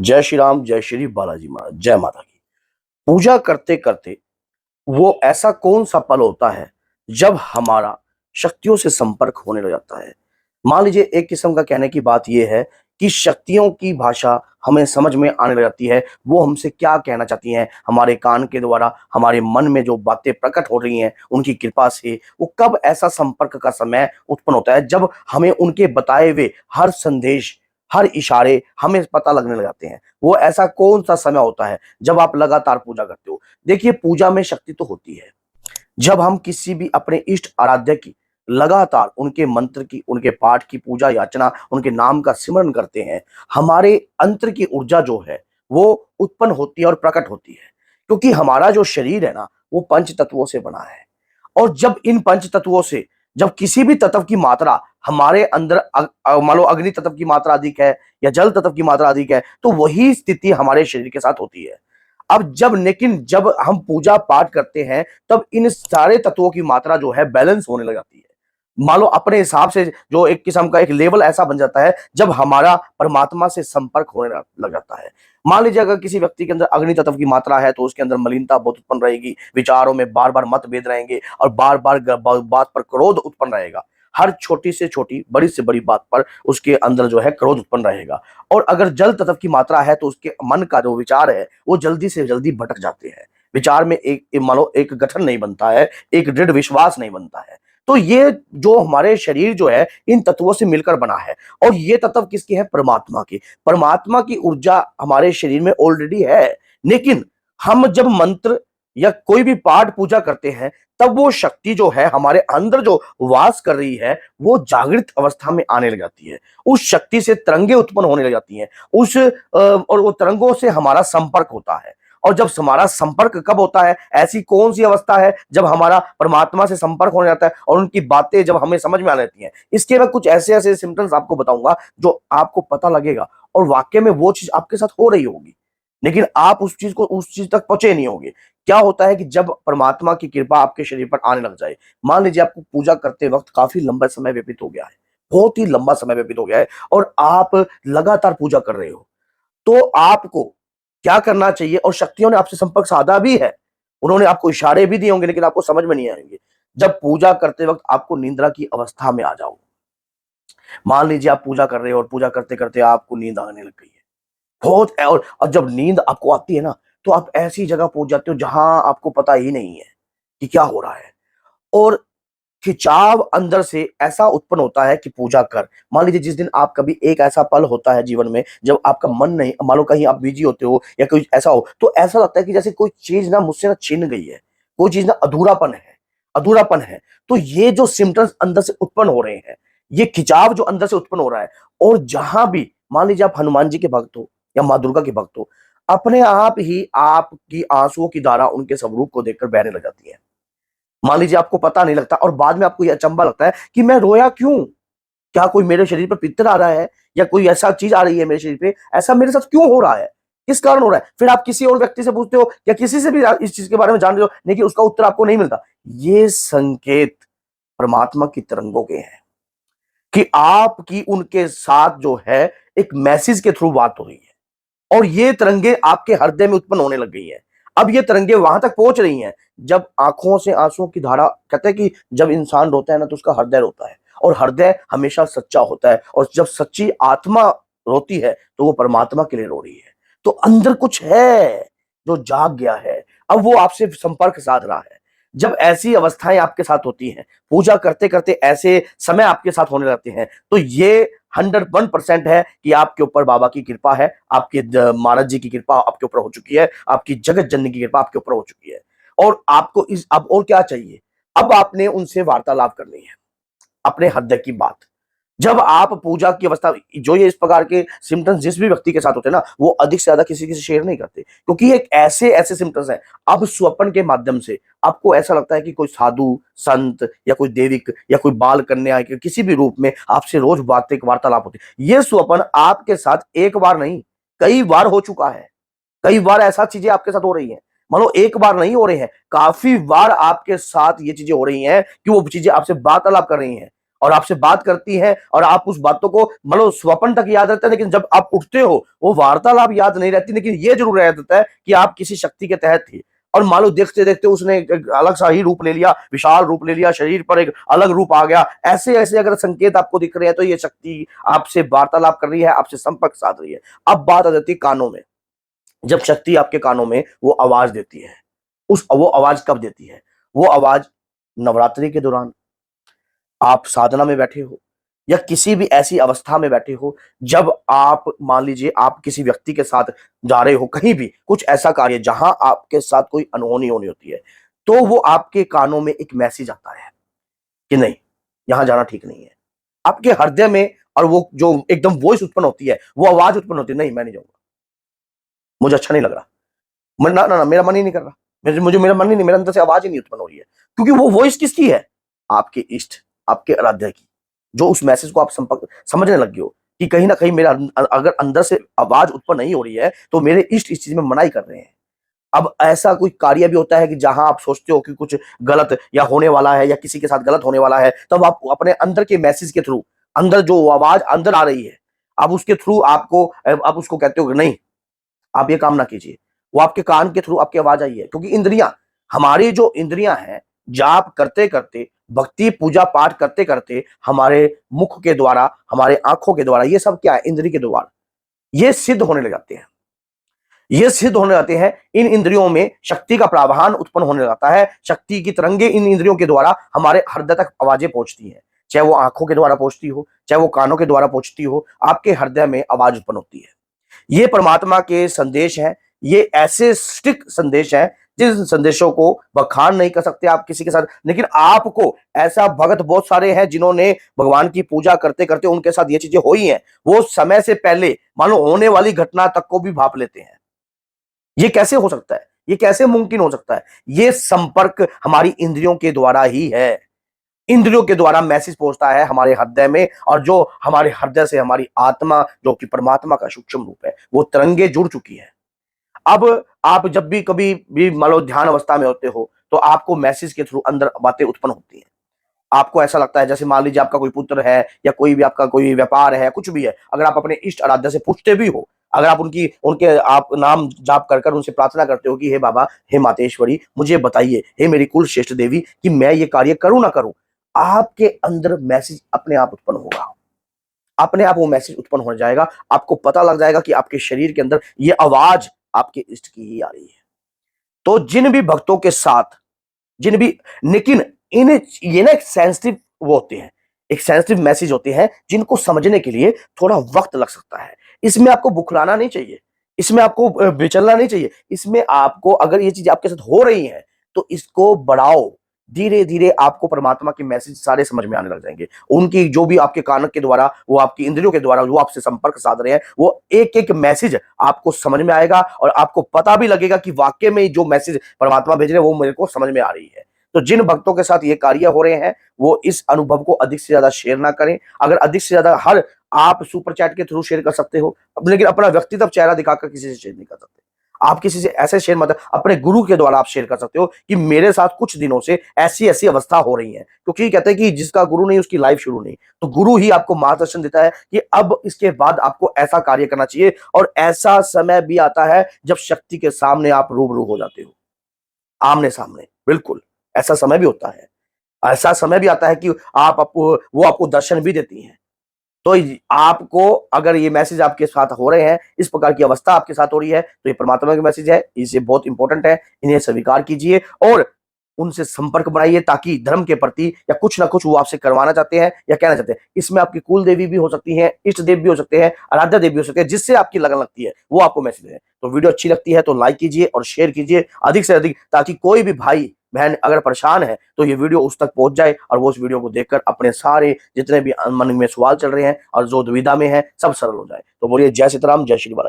जय श्री राम, जय श्री बालाजी महाराज, जय माता की। पूजा करते करते वो ऐसा कौन सा पल होता है जब हमारा शक्तियों से संपर्क होने लग जाता है। मान लीजिए एक किस्म का कहने की बात यह है कि शक्तियों की भाषा हमें समझ में आने लग जाती है। वो हमसे क्या कहना चाहती हैं, हमारे कान के द्वारा हमारे मन में जो बातें प्रकट हो रही हैं उनकी कृपा से। वो कब ऐसा संपर्क का समय उत्पन्न होता है जब हमें उनके बताए हुए हर संदेश, हर इशारे हमें पता लगने लग जाते हैं। वो ऐसा कौन सा समय होता है जब आप लगातार पूजा करते हो। देखिए, पूजा में शक्ति तो होती है। जब हम किसी भी अपने इष्ट आराध्य की लगातार उनके मंत्र की, उनके पाठ की पूजा याचना, उनके नाम का सिमरन करते हैं, हमारे अंतर की ऊर्जा जो है वो उत्पन्न होती है और प्रकट होती है। क्योंकि हमारा जो शरीर है ना, वो पंच तत्वों से बना है। और जब इन पंच तत्वों से जब किसी भी तत्व की मात्रा हमारे अंदर मान लो अग्नि तत्व की मात्रा अधिक है या जल तत्व की मात्रा अधिक है, तो वही स्थिति हमारे शरीर के साथ होती है। अब जब हम पूजा पाठ करते हैं, तब इन सारे तत्वों की मात्रा जो है बैलेंस होने लग जाती है। मान लो अपने हिसाब से जो एक किस्म का एक लेवल ऐसा बन जाता है जब हमारा परमात्मा से संपर्क होने लग जाता है। मान लीजिए अगर किसी व्यक्ति के अंदर अग्नि तत्व की मात्रा है तो उसके अंदर मलिनता बहुत उत्पन्न रहेगी, विचारों में बार बार मतभेद रहेंगे और बार बार बात पर क्रोध उत्पन्न रहेगा। हर छोटी से छोटी, बड़ी से बड़ी बात पर उसके अंदर जो है क्रोध उत्पन्न रहेगा। और अगर जल तत्व की मात्रा है तो उसके मन का जो विचार है वो जल्दी से जल्दी भटक जाते हैं। विचार में एक मान लो एक गठन नहीं बनता है, एक दृढ़ विश्वास नहीं बनता है। तो ये जो हमारे शरीर जो है इन तत्वों से मिलकर बना है। और ये तत्व किसके हैं? परमात्मा के। परमात्मा की ऊर्जा हमारे शरीर में ऑलरेडी है। लेकिन हम जब मंत्र या कोई भी पाठ पूजा करते हैं, तब वो शक्ति जो है हमारे अंदर जो वास कर रही है वो जागृत अवस्था में आने लग जाती है। उस शक्ति से तरंगे उत्पन्न होने लग जाती हैं। और वो तरंगों से हमारा संपर्क होता है। और जब हमारा संपर्क कब होता है, ऐसी कौन सी अवस्था है जब हमारा परमात्मा से संपर्क होने जाता है और उनकी बातें जब हमें समझ में आने लगती हैं। इसके मैं कुछ ऐसे ऐसे सिम्टम्स आपको बताऊंगा जो आपको पता लगेगा और वाकई में वो चीज आपके साथ हो रही होगी, लेकिन आप उस चीज तक पहुंचे नहीं होंगे। क्या होता है कि जब परमात्मा की कृपा आपके शरीर पर आने लग जाए, मान लीजिए आपको पूजा करते वक्त काफी लंबा समय व्यतीत हो गया है, बहुत ही लंबा समय व्यतीत हो गया है और आप लगातार पूजा कर रहे हो, तो आपको क्या करना चाहिए? और शक्तियों ने आपसे संपर्क साधा भी है, उन्होंने आपको इशारे भी दिए होंगे, लेकिन आपको समझ में नहीं आएंगे। जब पूजा करते वक्त आपको निंद्रा की अवस्था में आ जाओ। मान लीजिए आप पूजा कर रहे हो और पूजा करते करते आपको नींद आने लग गई है बहुत, और जब नींद आपको आती है ना, तो आप ऐसी जगह पहुंच जाते हो जहां आपको पता ही नहीं है कि क्या हो रहा है। और खिंचाव अंदर से ऐसा उत्पन्न होता है कि पूजा कर। मान लीजिए जिस दिन आप कभी, एक ऐसा पल होता है जीवन में जब आपका मन नहीं, मान लो कहीं आप बिजी होते हो या कोई ऐसा हो, तो ऐसा लगता है कि जैसे कोई चीज ना मुझसे ना छिन गई है, कोई चीज ना अधूरापन है, अधूरापन है। तो ये जो सिम्टम्स अंदर से उत्पन्न हो रहे हैं, ये खिंचाव जो अंदर से उत्पन्न हो रहा है, और जहां भी मान लीजिए आप हनुमान जी के भक्त हो या माँ दुर्गा के भक्त हो, अपने आप ही आपकी आंसुओं की धारा उनके स्वरूप को देखकर बहने लग जाती है। मान लीजिए आपको पता नहीं लगता और बाद में आपको ये अचंभा लगता है कि मैं रोया क्यों? क्या कोई मेरे शरीर पर पित्तर आ रहा है या कोई ऐसा चीज आ रही है मेरे शरीर पे? ऐसा मेरे साथ क्यों हो रहा है? किस कारण हो रहा है? फिर आप किसी और व्यक्ति से पूछते हो या किसी से भी इस चीज के बारे में जान रहे हो, लेकिन उसका उत्तर आपको नहीं मिलता। ये संकेत परमात्मा की तरंगों के हैं कि आपकी उनके साथ जो है एक मैसेज के थ्रू बात हो रही है और ये तरंगे आपके हृदय में उत्पन्न होने लग गई हैं। अब ये तरंगे वहां तक पहुंच रही हैं जब आंखों से आंसुओं की धारा, कहते हैं कि जब इंसान रोता है ना तो उसका हृदय रोता है, और हृदय हमेशा सच्चा होता है, और जब सच्ची आत्मा रोती है तो वो परमात्मा के लिए रो रही है। तो अंदर कुछ है जो जाग गया है, अब वो आपसे संपर्क साध रहा है। जब ऐसी अवस्थाएं आपके साथ होती हैं, पूजा करते करते ऐसे समय आपके साथ होने लगते हैं, तो ये 101% है कि आपके ऊपर बाबा की कृपा है, आपके महाराज जी की कृपा आपके ऊपर हो चुकी है, आपकी जगत जननी की कृपा आपके ऊपर हो चुकी है। और आपको इस अब और क्या चाहिए? अब आपने उनसे वार्तालाप करनी है, अपने हृदय की बात। जब आप पूजा की अवस्था, जो ये इस प्रकार के सिम्टम्स जिस भी व्यक्ति के साथ होते हैं ना, वो अधिक से ज्यादा किसी किसी शेयर नहीं करते, क्योंकि ये एक ऐसे ऐसे सिम्टम्स हैं। अब स्वप्न के माध्यम से आपको ऐसा लगता है कि कोई साधु संत या कोई देविक या कोई बाल कन्या के किसी भी रूप में आपसे रोज बातें वार्तालाप होती है। ये स्वप्न आपके साथ एक बार नहीं, कई बार हो चुका है। कई बार ऐसा चीजें आपके साथ हो रही हैं, मान लो एक बार नहीं हो रही हैं, काफी बार आपके साथ ये चीजें हो रही हैं कि वो चीजें आपसे वार्तालाप कर रही हैं। और आपसे बात करती है और आप उस बातों को मतलब स्वप्न तक याद रहता है, लेकिन जब आप उठते हो वो वार्तालाप याद नहीं रहती, लेकिन ये जरूर याद रहता है कि आप किसी शक्ति के तहत थे। और मान लो देखते देखते उसने एक अलग सा ही रूप ले लिया, विशाल रूप ले लिया, शरीर पर एक अलग रूप आ गया। ऐसे ऐसे अगर संकेत आपको दिख रहे हैं तो ये शक्ति आपसे वार्तालाप कर रही है, आपसे संपर्क साध रही है। अब बात आ जाती है कानों में। जब शक्ति आपके कानों में वो आवाज देती है, वो आवाज कब देती है? वो आवाज नवरात्रि के दौरान, आप साधना में बैठे हो या किसी भी ऐसी अवस्था में बैठे हो जब आप मान लीजिए आप किसी व्यक्ति के साथ जा रहे हो, कहीं भी कुछ ऐसा कार्य जहां आपके साथ कोई अनहोनी होनी होती है, तो वो आपके कानों में एक मैसेज आता है कि नहीं, यहां जाना ठीक नहीं है। आपके हृदय में और वो जो एकदम वॉइस उत्पन्न होती है, वो आवाज उत्पन्न होती है, नहीं मैं नहीं जाऊंगा, मुझे अच्छा नहीं लग रहा, ना ना ना मेरा मन ही नहीं कर रहा, मुझे मेरा मन ही नहीं, मेरे अंदर से आवाज ही नहीं उत्पन्न हो रही है। क्योंकि वो वॉइस किसकी है? आपके इष्ट, आपके आराध्य की, जो उस मैसेज को आप संपर्क समझने लग गए हो कि कहीं ना कहीं मेरा अगर अंदर से आवाज उत्पन्न नहीं हो रही है तो मेरे इष्ट इस चीज में मनाही कर रहे हैं। अब ऐसा कोई कार्य भी होता है कि जहां आप सोचते हो कि कुछ गलत या होने वाला है या किसी के साथ गलत होने वाला है, तब आप अपने अंदर के मैसेज के थ्रू, अंदर जो आवाज अंदर आ रही है, अब उसके थ्रू आपको आप उसको कहते हो कि नहीं, आप ये काम ना कीजिए। वो आपके कान के थ्रू आपकी आवाज आई है, क्योंकि इंद्रियां, हमारी जो इंद्रियां हैं, जाप करते करते, भक्ति पूजा पाठ करते करते, हमारे मुख के द्वारा, हमारे आंखों के द्वारा, ये सब क्या है? इंद्रिय के द्वारा ये सिद्ध होने लग जाते हैं। ये सिद्ध होने लगते हैं, इन इंद्रियों में शक्ति का प्रावधान उत्पन्न होने लगता है। शक्ति की तरंगे इन इंद्रियों के द्वारा हमारे हृदय तक आवाजें पहुंचती हैं, चाहे वो आंखों के द्वारा पहुंचती हो, चाहे वो कानों के द्वारा पहुंचती हो, आपके हृदय में आवाज उत्पन्न होती है। ये परमात्मा के संदेश हैं, ये ऐसे स्टिक संदेश हैं जिन संदेशों को बखान नहीं कर सकते आप किसी के साथ, लेकिन आपको ऐसा भगत बहुत सारे हैं जिन्होंने भगवान की पूजा करते करते उनके साथ ये चीजें हुई हैं, वो समय से पहले मानो होने वाली घटना तक को भी भाप लेते हैं। ये कैसे हो सकता है? ये कैसे मुमकिन हो सकता है? ये संपर्क हमारी इंद्रियों के द्वारा ही है। इंद्रियों के द्वारा मैसेज पहुंचता है हमारे हृदय में, और जो हमारे हृदय से हमारी आत्मा, जो कि परमात्मा का सूक्ष्म रूप है, वो तरंगे जुड़ चुकी है। अब आप जब भी कभी भी मान लो ध्यान अवस्था में होते हो तो आपको मैसेज के थ्रू अंदर बातें उत्पन्न होती हैं। आपको ऐसा लगता है जैसे मान लीजिए आपका कोई पुत्र है या कोई भी आपका कोई व्यापार है, कुछ भी है, अगर आप अपने इष्ट आराध्य से पूछते भी हो, अगर आप उनके आप नाम जाप कर कर उनसे प्रार्थना करते हो कि हे बाबा, हे मातेश्वरी, मुझे बताइए, हे मेरी कुल श्रेष्ठ देवी, कि मैं ये कार्य करूं ना करूं, आपके अंदर मैसेज अपने आप उत्पन्न होगा। अपने आप वो मैसेज उत्पन्न हो जाएगा, आपको पता लग जाएगा कि आपके शरीर के अंदर ये आवाज आपके इष्ट की ही आ रही है। तो जिन भी भक्तों के साथ, जिन भी, लेकिन इन ये ना एक सेंसिटिव वो होते हैं, एक सेंसिटिव मैसेज होते हैं जिनको समझने के लिए थोड़ा वक्त लग सकता है। इसमें आपको बुखलाना नहीं चाहिए, इसमें आपको विचलना नहीं चाहिए, इसमें आपको, अगर ये चीज आपके साथ हो रही है तो इसको बढ़ाओ। धीरे धीरे आपको परमात्मा के मैसेज सारे समझ में आने लग जाएंगे। उनकी जो भी आपके कान के द्वारा, वो आपकी इंद्रियों के द्वारा जो आपसे संपर्क साध रहे हैं, वो एक एक मैसेज आपको समझ में आएगा और आपको पता भी लगेगा कि वाकई में जो मैसेज परमात्मा भेज रहे हैं वो मेरे को समझ में आ रही है। तो जिन भक्तों के साथ ये कार्य हो रहे हैं वो इस अनुभव को अधिक से ज्यादा शेयर ना करें। अगर अधिक से ज्यादा, हर आप सुपर चैट के थ्रू शेयर कर सकते हो, लेकिन अपना व्यक्तिगत चेहरा दिखाकर किसी से शेयर नहीं कर सकते। आप किसी से ऐसे शेयर मत, अपने गुरु के द्वारा आप शेयर कर सकते हो कि मेरे साथ कुछ दिनों से ऐसी ऐसी अवस्था हो रही है, क्योंकि कहते हैं कि जिसका गुरु नहीं उसकी लाइफ शुरू नहीं। तो गुरु ही आपको मार्गदर्शन देता है कि अब इसके बाद आपको ऐसा कार्य करना चाहिए। और ऐसा समय भी आता है जब शक्ति के सामने आप रूबरू हो जाते हो, आमने सामने, बिल्कुल ऐसा समय भी होता है। ऐसा समय भी आता है कि वो आपको दर्शन भी देती हैं। तो आपको, अगर ये मैसेज आपके साथ हो रहे हैं, इस प्रकार की अवस्था आपके साथ हो रही है, तो ये परमात्मा के मैसेज है, इसे बहुत इंपॉर्टेंट है, इन्हें स्वीकार कीजिए और उनसे संपर्क बनाइए, ताकि धर्म के प्रति या कुछ ना कुछ वो आपसे करवाना चाहते हैं या कहना चाहते हैं। इसमें आपकी कुल देवी भी हो सकती है, इष्ट देव भी हो सकते हैं, आराध्य देव भी हो सकते हैं, जिससे आपकी लगन लगती है वो आपको मैसेज है। तो वीडियो अच्छी लगती है तो लाइक कीजिए और शेयर कीजिए अधिक से अधिक, ताकि कोई भी भाई बहन अगर परेशान है तो ये वीडियो उस तक पहुंच जाए और वो उस वीडियो को देखकर अपने सारे जितने भी मन में सवाल चल रहे हैं और जो दुविधा में है, सब सरल हो जाए। तो बोलिए जय सीताराम, जय श्री बालाजी।